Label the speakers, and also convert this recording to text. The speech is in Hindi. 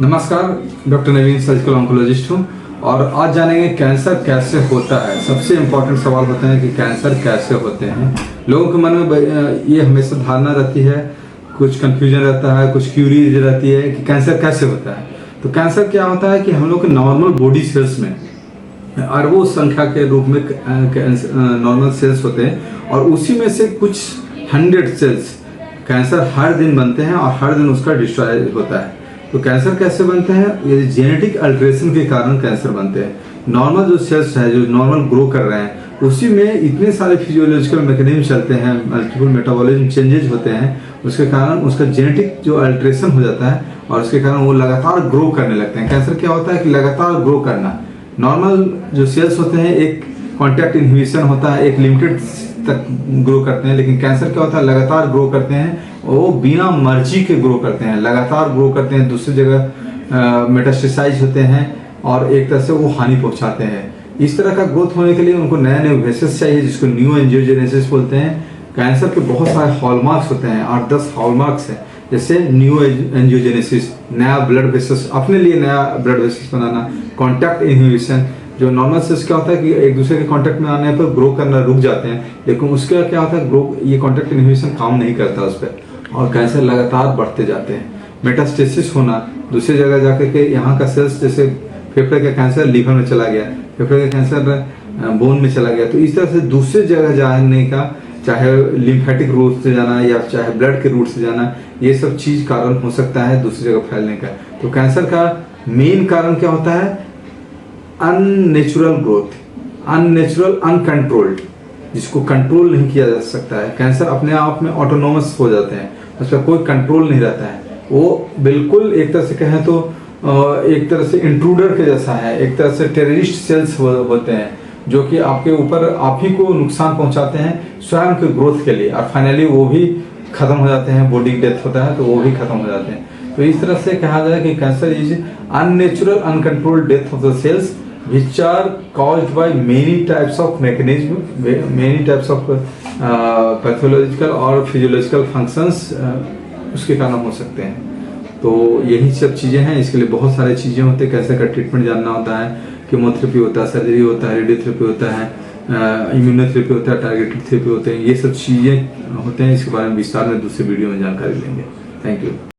Speaker 1: नमस्कार, डॉक्टर नवीन सर्जिकल ऑन्कोलॉजिस्ट हूँ और आज जानेंगे कैंसर कैसे होता है। सबसे इम्पोर्टेंट सवाल होते हैं कि कैंसर कैसे होते हैं। लोगों के मन में ये हमेशा धारणा रहती है, कुछ कंफ्यूजन रहता है, कुछ क्यूरीज रहती है कि कैंसर कैसे होता है। तो कैंसर क्या होता है कि हम लोग के नॉर्मल बॉडी सेल्स में अरबों संख्या के रूप में नॉर्मल सेल्स होते हैं और उसी में से कुछ 100 सेल्स कैंसर हर दिन बनते हैं और हर दिन उसका डिस्ट्रॉय होता है। तो कैंसर कैसे बनते हैं? ये जेनेटिक अल्ट्रेशन के कारण कैंसर बनते हैं। नॉर्मल जो सेल्स है, जो नॉर्मल ग्रो कर रहे हैं, उसी में इतने सारे फिजियोलॉजिकल मैकेनिज्म चलते हैं, मल्टीपल मेटाबॉलिज्म चेंजेज होते हैं, उसके कारण उसका जेनेटिक जो अल्ट्रेशन हो जाता है और उसके कारण वो लगातार ग्रो करने लगते हैं। कैंसर क्या होता है कि लगातार ग्रो करना। नॉर्मल जो सेल्स होते हैं एक कॉन्टैक्ट इनहिबिशन होता है, एक लिमिटेड तक ग्रो करते हैं, लेकिन कैंसर क्या होता है लगातार ग्रो करते हैं। वो बिना मर्जी के ग्रो करते हैं, लगातार ग्रो करते हैं, दूसरी जगह मेटास्टेसाइज होते हैं और एक तरह से वो हानि पहुंचाते हैं। इस तरह का ग्रोथ होने के लिए उनको नए नए वेसल्स चाहिए, जिसको न्यू एंजियोजेनेसिस बोलते हैं। कैंसर के बहुत सारे हॉलमार्क्स होते हैं, 8-10 हॉलमार्क्स हैं, जैसे न्यू एंजियोजेनेसिस, नया ब्लड वेसल्स, अपने लिए नया ब्लड वेसल्स बनाना, कॉन्टैक्ट इनहिबिशन। जो नॉर्मल सेल्स क्या होता है कि एक दूसरे के कांटेक्ट में आने पर ग्रो करना रुक जाते हैं, लेकिन उसका क्या होता है ग्रो, ये कांटेक्ट इनहिबिशन काम नहीं करता उस पर और कैंसर लगातार बढ़ते जाते हैं। मेटास्टेसिस होना, दूसरी जगह जाकर के यहाँ का सेल्स, जैसे फेफड़े का कैंसर लीवर में चला गया, फेफड़े का कैंसर बोन में चला गया, तो इस तरह से दूसरी जगह जाने का, चाहे लिम्फेटिक रूट से जाना या चाहे ब्लड के रूट से जाना, ये सब चीज कारण हो सकता है दूसरी जगह फैलने का। तो कैंसर का मेन कारण क्या होता है? अननेचुरल ग्रोथ, अननेचुरल अनकंट्रोल्ड, जिसको कंट्रोल नहीं किया जा सकता है। कैंसर अपने आप में ऑटोनोमस हो जाते हैं, उसका कोई कंट्रोल नहीं रहता है। वो बिल्कुल एक तरह से कहें तो एक तरह से इंट्रूडर के जैसा है, एक तरह से टेररिस्ट सेल्स होते हैं जो कि आपके ऊपर आप ही को नुकसान पहुंचाते हैं स्वयं के ग्रोथ के लिए, और फाइनली वो भी खत्म हो जाते हैं। बॉडी डेथ होता है तो वो भी खत्म हो जाते हैं। तो इस तरह से कहा जाए कि cancer is unnatural uncontrolled death of the cells which are caused by many types of mechanism, many types of pathological और physiological functions उसके कारण हो सकते हैं। तो यही सब चीज़ें हैं। इसके लिए बहुत सारी चीज़ें होती हैं। कैंसर का ट्रीटमेंट जानना होता है, कीमोथेरेपी होता है, सर्जरी होता है, रेडियोथेरेपी होता है, इम्यूनोथेरेपी होता है, टारगेटेड थेरेपी होते हैं, ये सब चीज़ें होते हैं। इसके बारे में विस्तार में दूसरे वीडियो में जानकारी लेंगे। Thank you.